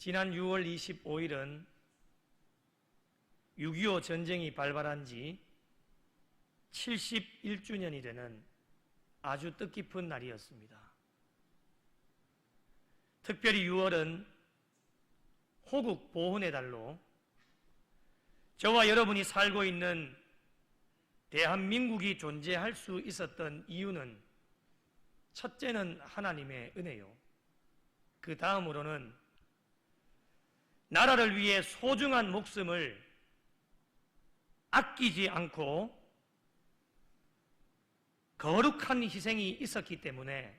지난 6월 25일은 6.25 전쟁이 발발한 지 71주년이 되는 아주 뜻깊은 날이었습니다. 특별히 6월은 호국 보훈의 달로 저와 여러분이 살고 있는 대한민국이 존재할 수 있었던 이유는 첫째는 하나님의 은혜요. 그 다음으로는 나라를 위해 소중한 목숨을 아끼지 않고 거룩한 희생이 있었기 때문에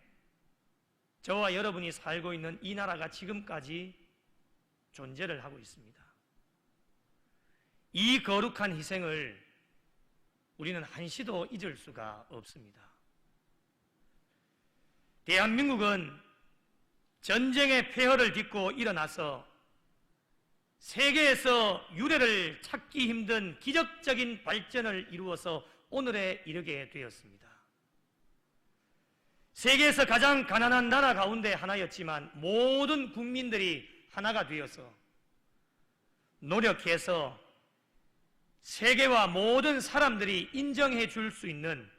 저와 여러분이 살고 있는 이 나라가 지금까지 존재를 하고 있습니다. 이 거룩한 희생을 우리는 한시도 잊을 수가 없습니다. 대한민국은 전쟁의 폐허를 딛고 일어나서 세계에서 유례를 찾기 힘든 기적적인 발전을 이루어서 오늘에 이르게 되었습니다. 세계에서 가장 가난한 나라 가운데 하나였지만 모든 국민들이 하나가 되어서 노력해서 세계와 모든 사람들이 인정해 줄 수 있는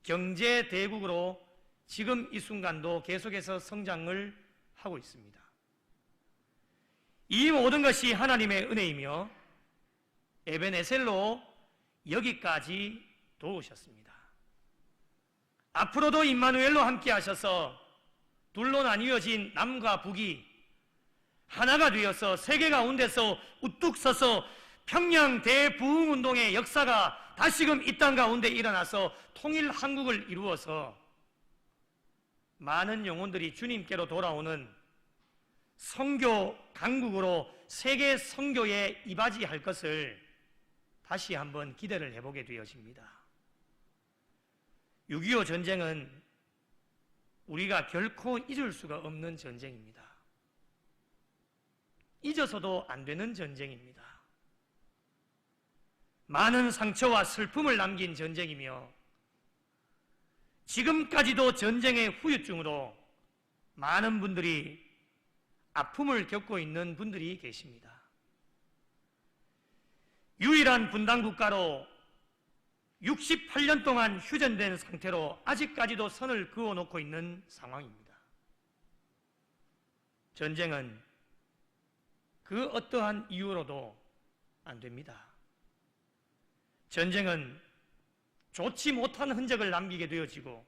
경제 대국으로 지금 이 순간도 계속해서 성장을 하고 있습니다. 이 모든 것이 하나님의 은혜이며 에베네셀로 여기까지 도우셨습니다. 앞으로도 임마누엘로 함께 하셔서 둘로 나뉘어진 남과 북이 하나가 되어서 세계 가운데서 우뚝 서서 평양 대부흥운동의 역사가 다시금 이 땅 가운데 일어나서 통일 한국을 이루어서 많은 영혼들이 주님께로 돌아오는 선교 강국으로 세계 선교에 이바지할 것을 다시 한번 기대를 해보게 되어집니다. 6.25 전쟁은 우리가 결코 잊을 수가 없는 전쟁입니다. 잊어서도 안 되는 전쟁입니다. 많은 상처와 슬픔을 남긴 전쟁이며 지금까지도 전쟁의 후유증으로 많은 분들이 아픔을 겪고 있는 분들이 계십니다. 유일한 분단국가로 68년 동안 휴전된 상태로 아직까지도 선을 그어놓고 있는 상황입니다. 전쟁은 그 어떠한 이유로도 안 됩니다. 전쟁은 좋지 못한 흔적을 남기게 되어지고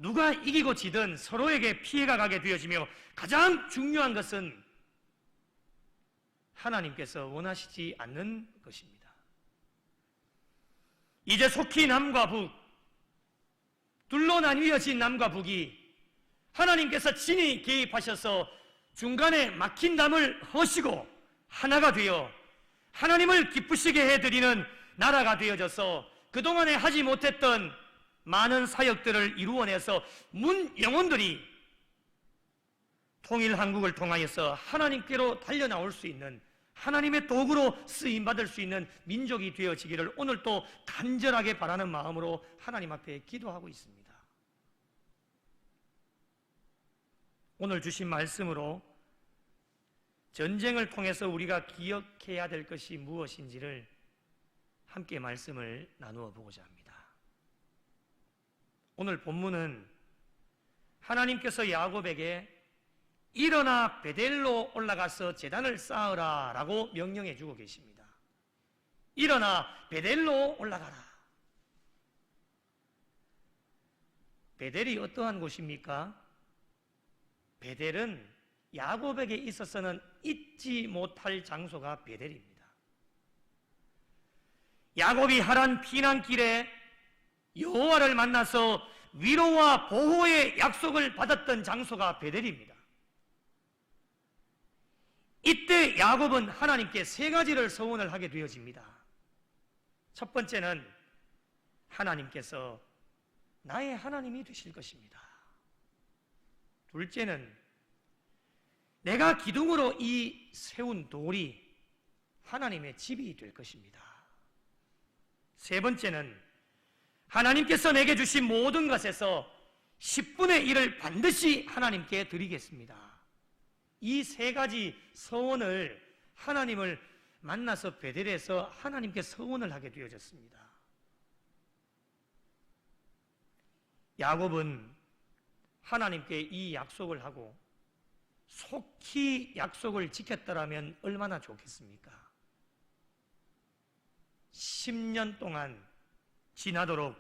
누가 이기고 지든 서로에게 피해가 가게 되어지며 가장 중요한 것은 하나님께서 원하시지 않는 것입니다. 이제 속히 남과 북, 둘로 나뉘어진 남과 북이 하나님께서 친히 개입하셔서 중간에 막힌 담을 허시고 하나가 되어 하나님을 기쁘시게 해드리는 나라가 되어져서 그동안에 하지 못했던 많은 사역들을 이루어내서 영혼들이 통일 한국을 통하여서 하나님께로 달려나올 수 있는 하나님의 도구로 쓰임받을 수 있는 민족이 되어지기를 오늘 또 간절하게 바라는 마음으로 하나님 앞에 기도하고 있습니다. 오늘 주신 말씀으로 전쟁을 통해서 우리가 기억해야 될 것이 무엇인지를 함께 말씀을 나누어 보고자 합니다. 오늘 본문은 하나님께서 야곱에게 일어나 베델로 올라가서 제단을 쌓으라 라고 명령해 주고 계십니다. 일어나 베델로 올라가라. 베델이 어떠한 곳입니까? 베델은 야곱에게 있어서는 잊지 못할 장소가 베델입니다. 야곱이 하란 피난길에 여호와를 만나서 위로와 보호의 약속을 받았던 장소가 베델입니다. 이때 야곱은 하나님께 세 가지를 서원을 하게 되어집니다. 첫 번째는 하나님께서 나의 하나님이 되실 것입니다. 둘째는 내가 기둥으로 이 세운 돌이 하나님의 집이 될 것입니다. 세 번째는 하나님께서 내게 주신 모든 것에서 10분의 1을 반드시 하나님께 드리겠습니다. 이 세 가지 서원을 하나님을 만나서 베델에서 하나님께 서원을 하게 되어졌습니다. 야곱은 하나님께 이 약속을 하고 속히 약속을 지켰더라면 얼마나 좋겠습니까? 10년 동안 지나도록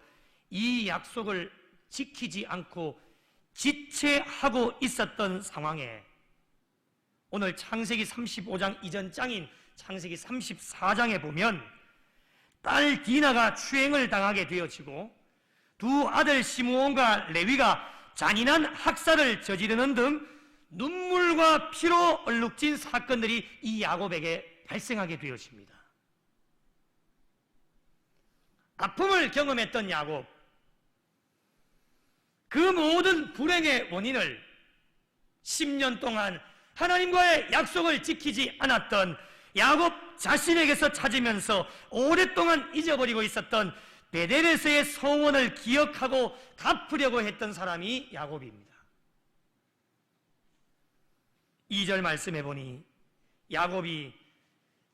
이 약속을 지키지 않고 지체하고 있었던 상황에 오늘 창세기 35장 이전 장인 창세기 34장에 보면 딸 디나가 추행을 당하게 되어지고 두 아들 시므온과 레위가 잔인한 학살을 저지르는 등 눈물과 피로 얼룩진 사건들이 이 야곱에게 발생하게 되어집니다. 아픔을 경험했던 야곱, 그 모든 불행의 원인을 10년 동안 하나님과의 약속을 지키지 않았던 야곱 자신에게서 찾으면서 오랫동안 잊어버리고 있었던 베델에서의 서원을 기억하고 갚으려고 했던 사람이 야곱입니다. 2절 말씀해 보니 야곱이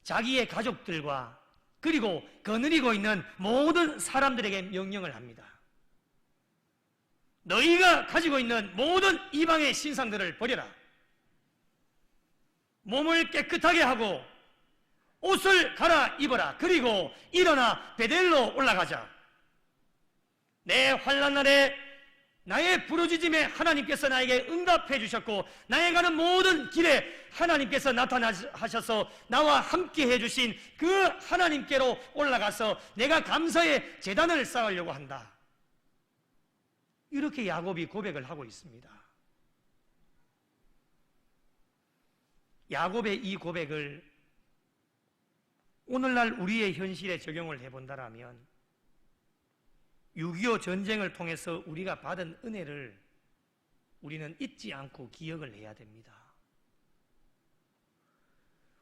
자기의 가족들과 그리고 거느리고 있는 모든 사람들에게 명령을 합니다. 너희가 가지고 있는 모든 이방의 신상들을 버려라. 몸을 깨끗하게 하고 옷을 갈아입어라. 그리고 일어나 베델로 올라가자. 내 환난 날에 나의 부르짖음에 하나님께서 나에게 응답해 주셨고 나의 가는 모든 길에 하나님께서 나타나셔서 나와 함께 해주신 그 하나님께로 올라가서 내가 감사의 제단을 쌓으려고 한다. 이렇게 야곱이 고백을 하고 있습니다. 야곱의 이 고백을 오늘날 우리의 현실에 적용을 해본다면 6.25 전쟁을 통해서 우리가 받은 은혜를 우리는 잊지 않고 기억을 해야 됩니다.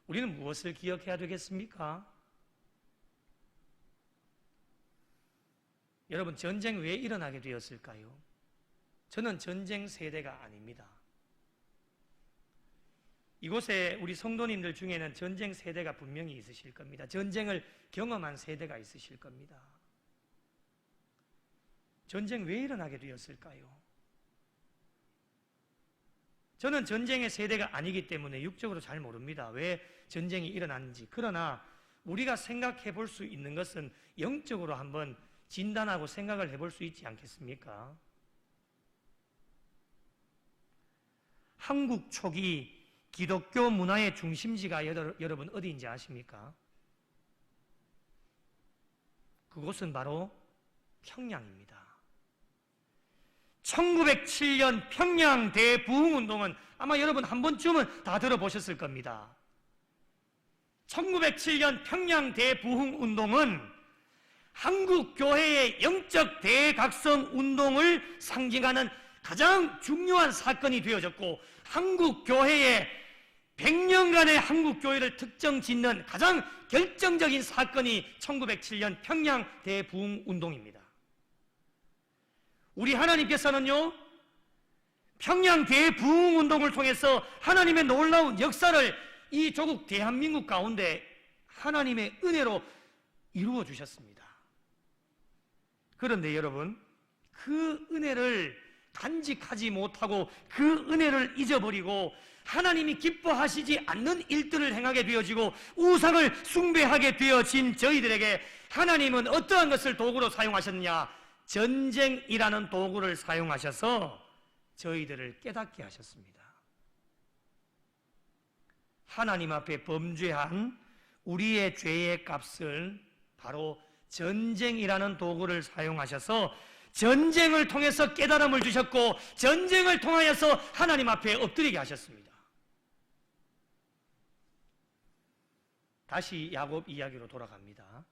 우리는 무엇을 기억해야 되겠습니까? 여러분, 전쟁 왜 일어나게 되었을까요? 저는 전쟁 세대가 아닙니다. 이곳에 우리 성도님들 중에는 전쟁 세대가 분명히 있으실 겁니다. 전쟁을 경험한 세대가 있으실 겁니다. 전쟁 왜 일어나게 되었을까요? 저는 전쟁의 세대가 아니기 때문에 육적으로 잘 모릅니다. 왜 전쟁이 일어났는지. 그러나 우리가 생각해 볼 수 있는 것은 영적으로 한번 진단하고 생각을 해볼 수 있지 않겠습니까? 한국 초기 기독교 문화의 중심지가 여러분 어디인지 아십니까? 그곳은 바로 평양입니다. 1907년 평양 대부흥운동은 아마 여러분 한 번쯤은 다 들어보셨을 겁니다. 1907년 평양 대부흥운동은 한국교회의 영적 대각성 운동을 상징하는 가장 중요한 사건이 되어졌고 한국교회의 100년간의 한국교회를 특정 짓는 가장 결정적인 사건이 1907년 평양 대부흥운동입니다. 우리 하나님께서는요, 평양 대부흥운동을 통해서 하나님의 놀라운 역사를 이 조국 대한민국 가운데 하나님의 은혜로 이루어 주셨습니다. 그런데 여러분, 그 은혜를 간직하지 못하고 그 은혜를 잊어버리고 하나님이 기뻐하시지 않는 일들을 행하게 되어지고 우상을 숭배하게 되어진 저희들에게 하나님은 어떠한 것을 도구로 사용하셨느냐? 전쟁이라는 도구를 사용하셔서 저희들을 깨닫게 하셨습니다. 하나님 앞에 범죄한 우리의 죄의 값을 바로 전쟁이라는 도구를 사용하셔서 전쟁을 통해서 깨달음을 주셨고 전쟁을 통하여서 하나님 앞에 엎드리게 하셨습니다. 다시 야곱 이야기로 돌아갑니다.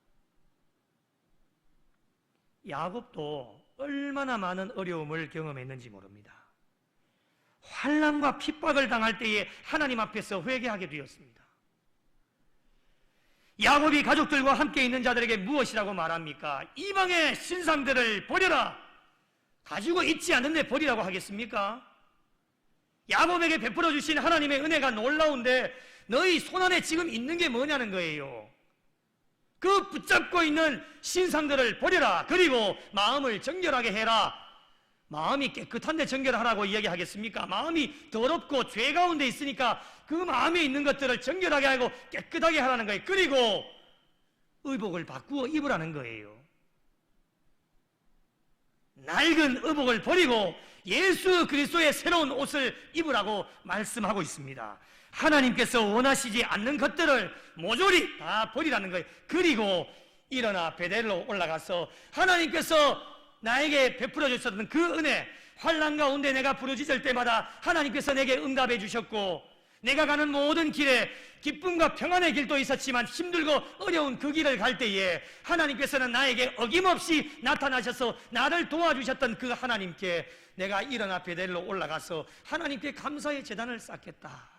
야곱도 얼마나 많은 어려움을 경험했는지 모릅니다. 환난과 핍박을 당할 때에 하나님 앞에서 회개하게 되었습니다. 야곱이 가족들과 함께 있는 자들에게 무엇이라고 말합니까? 이방의 신상들을 버려라. 가지고 있지 않은데 버리라고 하겠습니까? 야곱에게 베풀어 주신 하나님의 은혜가 놀라운데 너희 손안에 지금 있는 게 뭐냐는 거예요. 그 붙잡고 있는 신상들을 버려라. 그리고 마음을 정결하게 해라. 마음이 깨끗한데 정결하라고 이야기하겠습니까? 마음이 더럽고 죄 가운데 있으니까 그 마음에 있는 것들을 정결하게 하고 깨끗하게 하라는 거예요. 그리고 의복을 바꾸어 입으라는 거예요. 낡은 의복을 버리고 예수 그리스도의 새로운 옷을 입으라고 말씀하고 있습니다. 하나님께서 원하시지 않는 것들을 모조리 다 버리라는 거예요. 그리고 일어나 베델로 올라가서 하나님께서 나에게 베풀어 주셨던 그 은혜, 환난 가운데 내가 부르짖을 때마다 하나님께서 내게 응답해 주셨고, 내가 가는 모든 길에 기쁨과 평안의 길도 있었지만 힘들고 어려운 그 길을 갈 때에 하나님께서는 나에게 어김없이 나타나셔서 나를 도와주셨던 그 하나님께 내가 일어나 베델로 올라가서 하나님께 감사의 제단을 쌓겠다.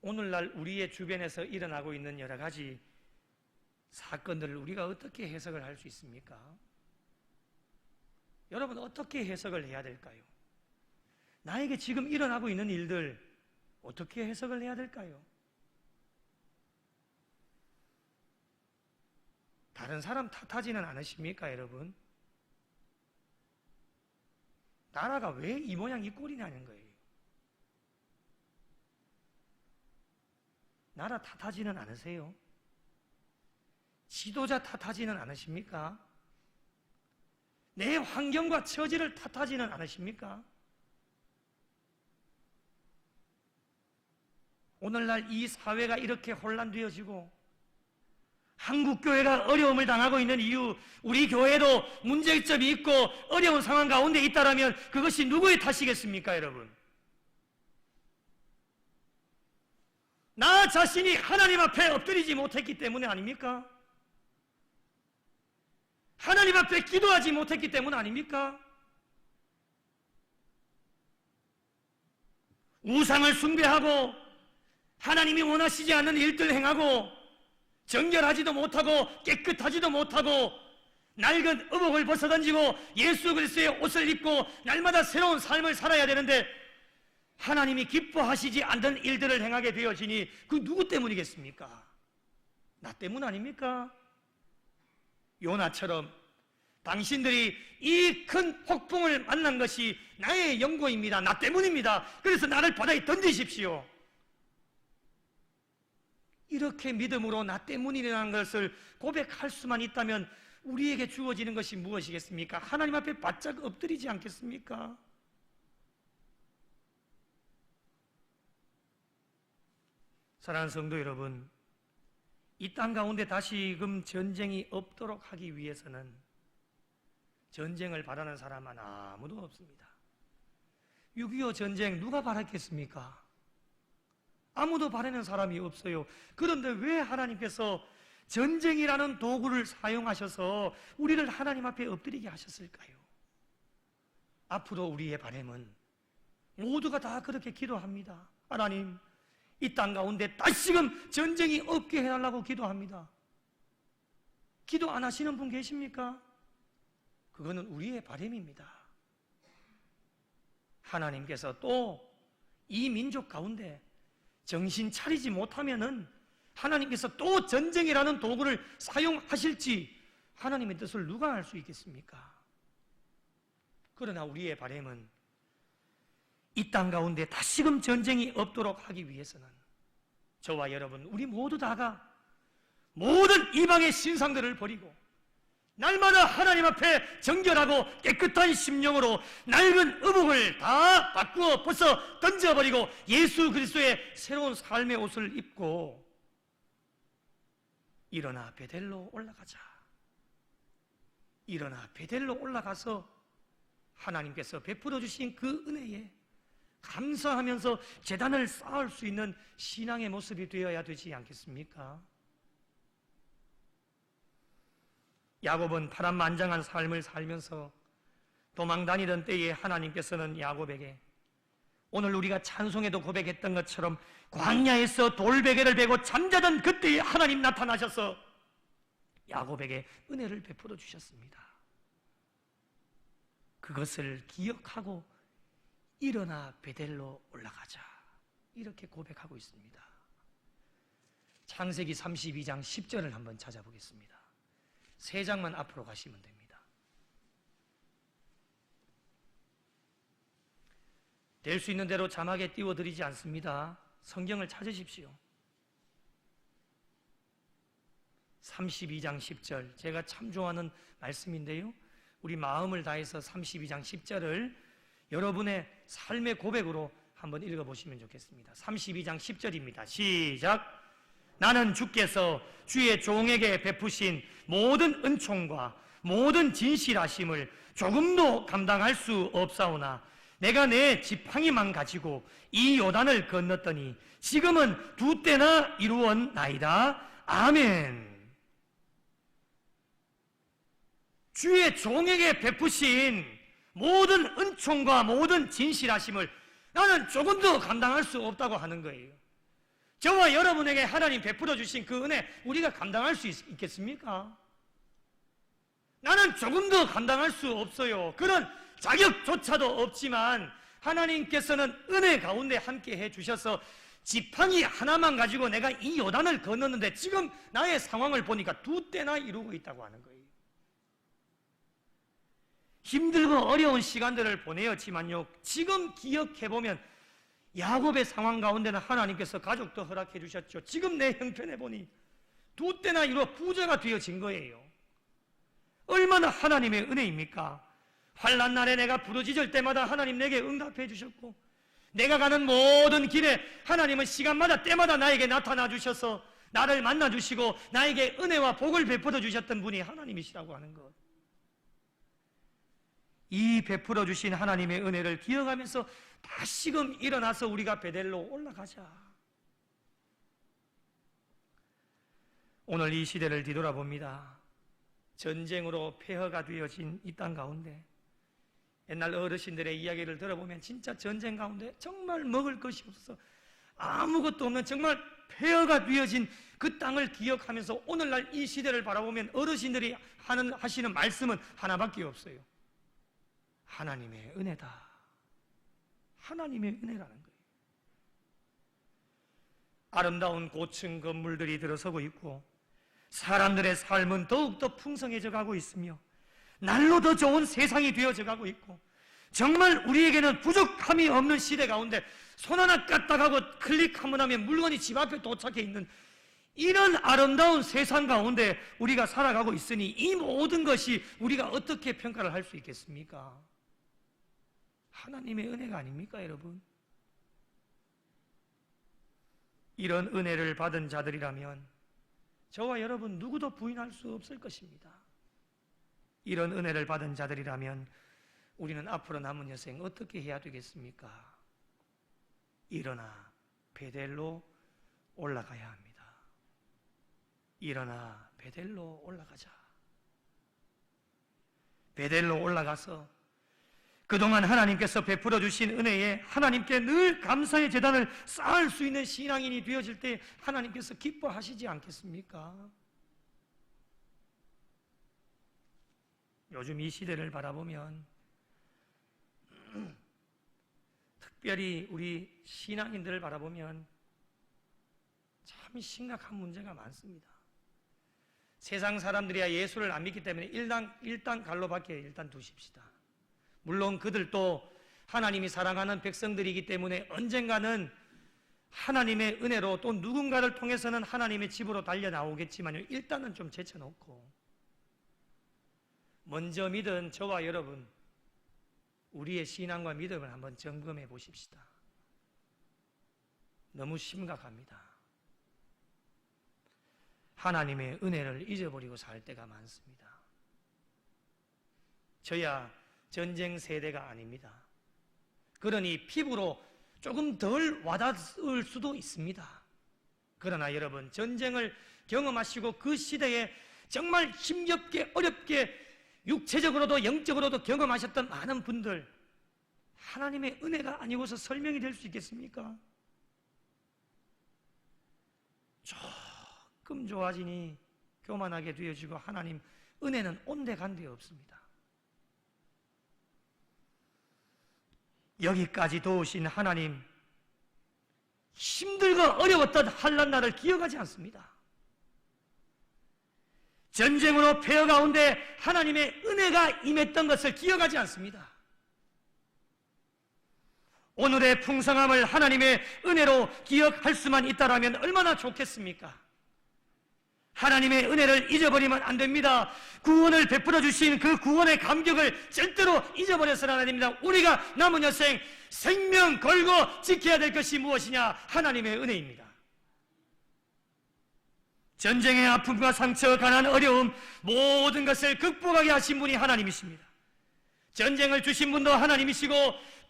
오늘날 우리의 주변에서 일어나고 있는 여러 가지 사건들을 우리가 어떻게 해석을 할 수 있습니까? 여러분, 어떻게 해석을 해야 될까요? 나에게 지금 일어나고 있는 일들 어떻게 해석을 해야 될까요? 다른 사람 탓하지는 않으십니까, 여러분? 나라가 왜 이 모양 이 꼴이냐는 거예요. 나라 탓하지는 않으세요? 지도자 탓하지는 않으십니까? 내 환경과 처지를 탓하지는 않으십니까? 오늘날 이 사회가 이렇게 혼란되어지고 한국교회가 어려움을 당하고 있는 이유, 우리 교회도 문제점이 있고 어려운 상황 가운데 있다라면 그것이 누구의 탓이겠습니까, 여러분? 나 자신이 하나님 앞에 엎드리지 못했기 때문에 아닙니까? 하나님 앞에 기도하지 못했기 때문 아닙니까? 우상을 숭배하고 하나님이 원하시지 않는 일들 행하고 정결하지도 못하고 깨끗하지도 못하고 낡은 의복을 벗어던지고 예수 그리스도의 옷을 입고 날마다 새로운 삶을 살아야 되는데 하나님이 기뻐하시지 않는 일들을 행하게 되어지니 그 누구 때문이겠습니까? 나 때문 아닙니까? 요나처럼 당신들이 이 큰 폭풍을 만난 것이 나의 연고입니다. 나 때문입니다. 그래서 나를 바다에 던지십시오. 이렇게 믿음으로 나 때문이라는 것을 고백할 수만 있다면 우리에게 주어지는 것이 무엇이겠습니까? 하나님 앞에 바짝 엎드리지 않겠습니까? 사랑하는 성도 여러분, 이 땅 가운데 다시금 전쟁이 없도록 하기 위해서는 전쟁을 바라는 사람은 아무도 없습니다. 6.25 전쟁 누가 바랐겠습니까? 아무도 바라는 사람이 없어요. 그런데 왜 하나님께서 전쟁이라는 도구를 사용하셔서 우리를 하나님 앞에 엎드리게 하셨을까요? 앞으로 우리의 바람은 모두가 다 그렇게 기도합니다. 하나님, 이 땅 가운데 다시금 전쟁이 없게 해달라고 기도합니다. 기도 안 하시는 분 계십니까? 그거는 우리의 바람입니다. 하나님께서 또 이 민족 가운데 정신 차리지 못하면은 하나님께서 또 전쟁이라는 도구를 사용하실지 하나님의 뜻을 누가 알 수 있겠습니까? 그러나 우리의 바람은 이 땅 가운데 다시금 전쟁이 없도록 하기 위해서는 저와 여러분, 우리 모두 다가 모든 이방의 신상들을 버리고 날마다 하나님 앞에 정결하고 깨끗한 심령으로 낡은 의복을 다 바꾸어 벗어 던져버리고 예수 그리스도의 새로운 삶의 옷을 입고 일어나 베델로 올라가자. 일어나 베델로 올라가서 하나님께서 베풀어 주신 그 은혜에 감사하면서 제단을 쌓을 수 있는 신앙의 모습이 되어야 되지 않겠습니까? 야곱은 파란만장한 삶을 살면서 도망다니던 때에 하나님께서는 야곱에게 오늘 우리가 찬송에도 고백했던 것처럼 광야에서 돌베개를 베고 잠자던 그때에 하나님 나타나셔서 야곱에게 은혜를 베풀어 주셨습니다. 그것을 기억하고 일어나 베델로 올라가자, 이렇게 고백하고 있습니다. 창세기 32장 10절을 한번 찾아보겠습니다. 3장만 앞으로 가시면 됩니다. 될 수 있는 대로 자막에 띄워드리지 않습니다. 성경을 찾으십시오. 32장 10절, 제가 참 좋아하는 말씀인데요, 우리 마음을 다해서 32장 10절을 여러분의 삶의 고백으로 한번 읽어보시면 좋겠습니다. 32장 10절입니다. 시작! 나는 주께서 주의 종에게 베푸신 모든 은총과 모든 진실하심을 조금도 감당할 수 없사오나 내가 내 지팡이만 가지고 이 요단을 건넜더니 지금은 2때나 이루었나이다. 아멘. 주의 종에게 베푸신 모든 은총과 모든 진실하심을 나는 조금도 감당할 수 없다고 하는 거예요. 저와 여러분에게 하나님 베풀어 주신 그 은혜 우리가 감당할 수 있겠습니까? 나는 조금도 감당할 수 없어요. 그런 자격조차도 없지만 하나님께서는 은혜 가운데 함께 해주셔서 지팡이 하나만 가지고 내가 이 요단을 건넜는데 지금 나의 상황을 보니까 2때나 이루고 있다고 하는 거예요. 힘들고 어려운 시간들을 보내었지만요, 지금 기억해보면 야곱의 상황 가운데는 하나님께서 가족도 허락해 주셨죠. 지금 내 형편에 보니 2때나 이루어 부자가 되어진 거예요. 얼마나 하나님의 은혜입니까? 환난 날에 내가 부르짖을 때마다 하나님 내게 응답해 주셨고, 내가 가는 모든 길에 하나님은 시간마다 때마다 나에게 나타나 주셔서 나를 만나 주시고 나에게 은혜와 복을 베풀어 주셨던 분이 하나님이시라고 하는 것, 이 베풀어 주신 하나님의 은혜를 기억하면서 다시금 일어나서 우리가 베델로 올라가자. 오늘 이 시대를 뒤돌아봅니다. 전쟁으로 폐허가 되어진 이 땅 가운데 옛날 어르신들의 이야기를 들어보면 진짜 전쟁 가운데 정말 먹을 것이 없어서 아무것도 없는 정말 폐허가 되어진 그 땅을 기억하면서 오늘날 이 시대를 바라보면 어르신들이 하시는 말씀은 하나밖에 없어요. 하나님의 은혜다. 하나님의 은혜라는 거예요. 아름다운 고층 건물들이 들어서고 있고 사람들의 삶은 더욱더 풍성해져 가고 있으며 날로 더 좋은 세상이 되어져 가고 있고 정말 우리에게는 부족함이 없는 시대 가운데 손 하나 까딱하고 클릭 한번 하면 물건이 집 앞에 도착해 있는 이런 아름다운 세상 가운데 우리가 살아가고 있으니 이 모든 것이 우리가 어떻게 평가를 할 수 있겠습니까? 하나님의 은혜가 아닙니까, 여러분? 이런 은혜를 받은 자들이라면 저와 여러분 누구도 부인할 수 없을 것입니다. 이런 은혜를 받은 자들이라면 우리는 앞으로 남은 여생 어떻게 해야 되겠습니까? 일어나 베델로 올라가야 합니다. 일어나 베델로 올라가자. 베델로 올라가서 그동안 하나님께서 베풀어 주신 은혜에 하나님께 늘 감사의 제단을 쌓을 수 있는 신앙인이 되어질 때 하나님께서 기뻐하시지 않겠습니까? 요즘 이 시대를 바라보면 특별히 우리 신앙인들을 바라보면 참 심각한 문제가 많습니다. 세상 사람들이야 예수를 안 믿기 때문에 일단 갈로밖에 일단 두십시다. 물론 그들도 하나님이 사랑하는 백성들이기 때문에 언젠가는 하나님의 은혜로 또 누군가를 통해서는 하나님의 집으로 달려나오겠지만요, 일단은 좀 제쳐놓고 먼저 믿은 저와 여러분 우리의 신앙과 믿음을 한번 점검해 보십시다. 너무 심각합니다. 하나님의 은혜를 잊어버리고 살 때가 많습니다. 저야 전쟁 세대가 아닙니다. 그러니 피부로 조금 덜 와닿을 수도 있습니다. 그러나 여러분, 전쟁을 경험하시고 그 시대에 정말 힘겹게 어렵게 육체적으로도 영적으로도 경험하셨던 많은 분들, 하나님의 은혜가 아니고서 설명이 될 수 있겠습니까? 조금 좋아지니 교만하게 되어지고 하나님 은혜는 온데간데 없습니다. 여기까지 도우신 하나님, 힘들고 어려웠던 한란 날을 기억하지 않습니다. 전쟁으로 폐허 가운데 하나님의 은혜가 임했던 것을 기억하지 않습니다. 오늘의 풍성함을 하나님의 은혜로 기억할 수만 있다라면 얼마나 좋겠습니까? 하나님의 은혜를 잊어버리면 안 됩니다. 구원을 베풀어 주신 그 구원의 감격을 절대로 잊어버려서는 안 됩니다. 우리가 남은 여생 생명 걸고 지켜야 될 것이 무엇이냐? 하나님의 은혜입니다. 전쟁의 아픔과 상처, 가난, 어려움 모든 것을 극복하게 하신 분이 하나님이십니다. 전쟁을 주신 분도 하나님이시고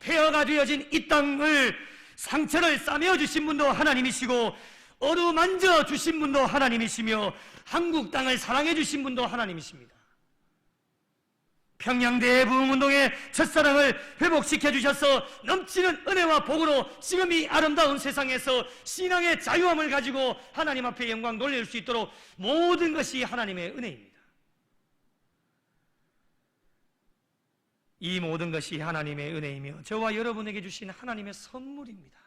폐허가 되어진 이 땅을 상처를 싸매어 주신 분도 하나님이시고 어루만져 주신 분도 하나님이시며 한국 땅을 사랑해 주신 분도 하나님이십니다. 평양대부흥운동의 첫사랑을 회복시켜 주셔서 넘치는 은혜와 복으로 지금 이 아름다운 세상에서 신앙의 자유함을 가지고 하나님 앞에 영광 돌릴 수 있도록 모든 것이 하나님의 은혜입니다. 이 모든 것이 하나님의 은혜이며 저와 여러분에게 주신 하나님의 선물입니다.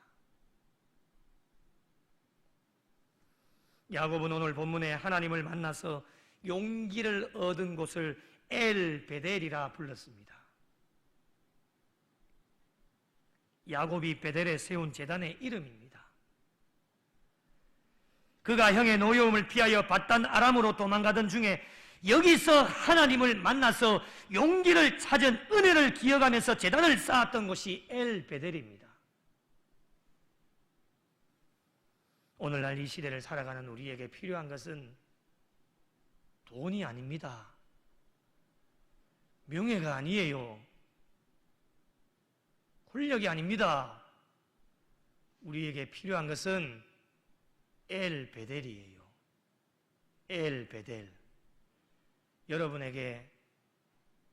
야곱은 오늘 본문에 하나님을 만나서 용기를 얻은 곳을 엘 베델이라 불렀습니다. 야곱이 베델에 세운 제단의 이름입니다. 그가 형의 노여움을 피하여 밧단 아람으로 도망가던 중에 여기서 하나님을 만나서 용기를 찾은 은혜를 기억하면서 제단을 쌓았던 곳이 엘 베델입니다. 오늘날 이 시대를 살아가는 우리에게 필요한 것은 돈이 아닙니다. 명예가 아니에요. 권력이 아닙니다. 우리에게 필요한 것은 엘 베델이에요. 엘 베델. 여러분에게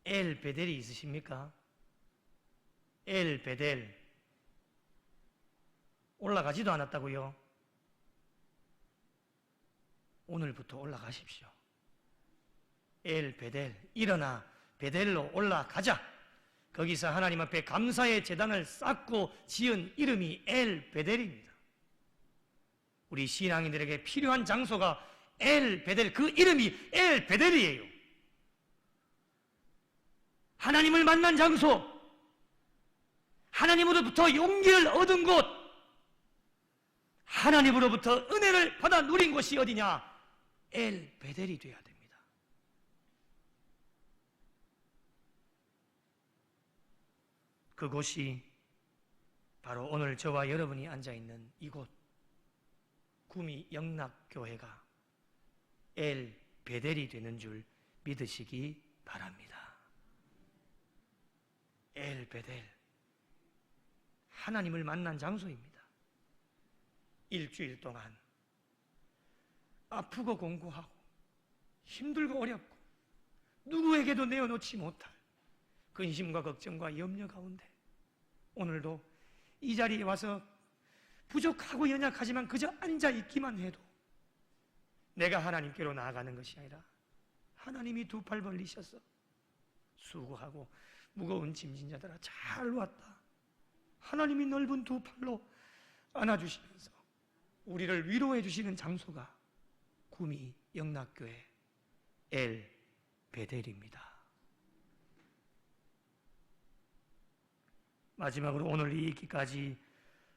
엘 베델이 있으십니까? 엘 베델. 올라가지도 않았다고요? 오늘부터 올라가십시오. 엘 베델. 일어나 베델로 올라가자. 거기서 하나님 앞에 감사의 제단을 쌓고 지은 이름이 엘 베델입니다. 우리 신앙인들에게 필요한 장소가 엘 베델, 그 이름이 엘 베델이에요. 하나님을 만난 장소, 하나님으로부터 용기를 얻은 곳, 하나님으로부터 은혜를 받아 누린 곳이 어디냐? 엘 베델이 되어야 됩니다. 그곳이 바로 오늘 저와 여러분이 앉아있는 이곳 구미 영락교회가 엘 베델이 되는 줄 믿으시기 바랍니다. 엘 베델, 하나님을 만난 장소입니다. 일주일 동안 아프고 공고하고 힘들고 어렵고 누구에게도 내어놓지 못할 근심과 걱정과 염려 가운데 오늘도 이 자리에 와서 부족하고 연약하지만 그저 앉아있기만 해도 내가 하나님께로 나아가는 것이 아니라 하나님이 두 팔 벌리셔서 수고하고 무거운 짐진 자들아 잘 왔다. 하나님이 넓은 두 팔로 안아주시면서 우리를 위로해 주시는 장소가 구미 영락교회 엘 베델입니다. 마지막으로 오늘 이 있기까지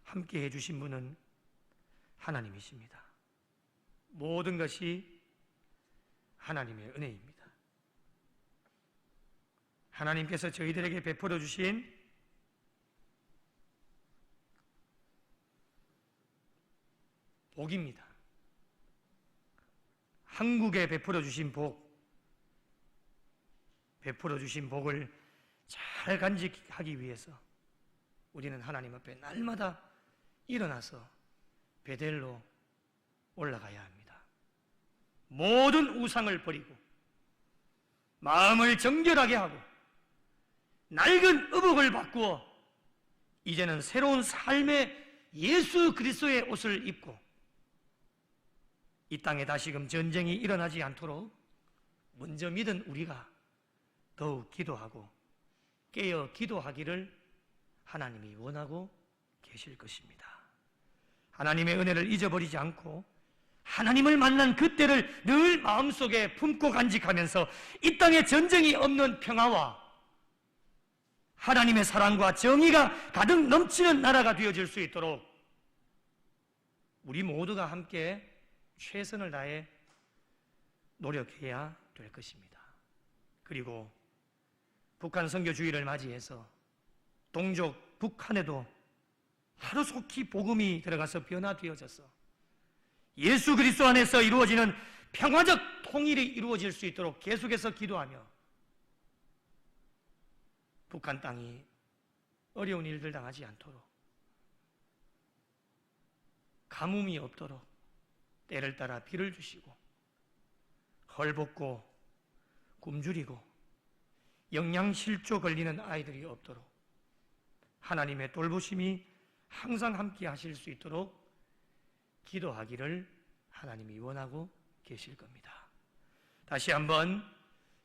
함께 해주신 분은 하나님이십니다. 모든 것이 하나님의 은혜입니다. 하나님께서 저희들에게 베풀어 주신 복입니다. 한국에 베풀어 주신 복, 베풀어 주신 복을 잘 간직하기 위해서 우리는 하나님 앞에 날마다 일어나서 베델로 올라가야 합니다. 모든 우상을 버리고 마음을 정결하게 하고 낡은 의복을 바꾸어 이제는 새로운 삶의 예수 그리스도의 옷을 입고 이 땅에 다시금 전쟁이 일어나지 않도록 먼저 믿은 우리가 더욱 기도하고 깨어 기도하기를 하나님이 원하고 계실 것입니다. 하나님의 은혜를 잊어버리지 않고 하나님을 만난 그때를 늘 마음속에 품고 간직하면서 이 땅에 전쟁이 없는 평화와 하나님의 사랑과 정의가 가득 넘치는 나라가 되어질 수 있도록 우리 모두가 함께 최선을 다해 노력해야 될 것입니다. 그리고 북한 선교주의를 맞이해서 동족 북한에도 하루속히 복음이 들어가서 변화되어져서 예수 그리스도 안에서 이루어지는 평화적 통일이 이루어질 수 있도록 계속해서 기도하며 북한 땅이 어려운 일들 당하지 않도록 가뭄이 없도록 때를 따라 비를 주시고 헐벗고 굶주리고 영양실조 걸리는 아이들이 없도록 하나님의 돌보심이 항상 함께 하실 수 있도록 기도하기를 하나님이 원하고 계실 겁니다. 다시 한번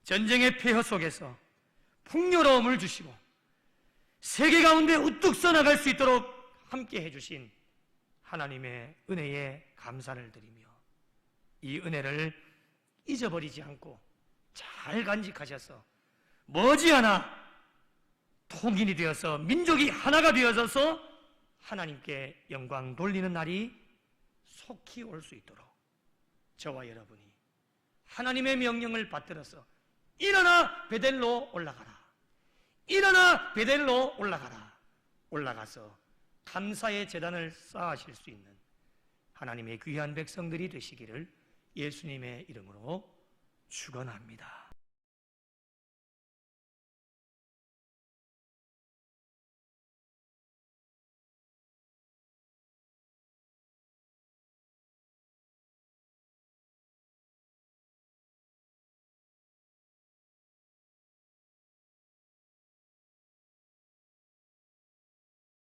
전쟁의 폐허 속에서 풍요로움을 주시고 세계 가운데 우뚝 서나갈 수 있도록 함께 해주신 하나님의 은혜에 감사를 드리며 이 은혜를 잊어버리지 않고 잘 간직하셔서 머지않아 통일이 되어서 민족이 하나가 되어져서 하나님께 영광 돌리는 날이 속히 올 수 있도록 저와 여러분이 하나님의 명령을 받들어서 일어나 베델로 올라가라, 일어나 베델로 올라가라, 올라가서 감사의 제단을 쌓으실 수 있는 하나님의 귀한 백성들이 되시기를 예수님의 이름으로 축원합니다.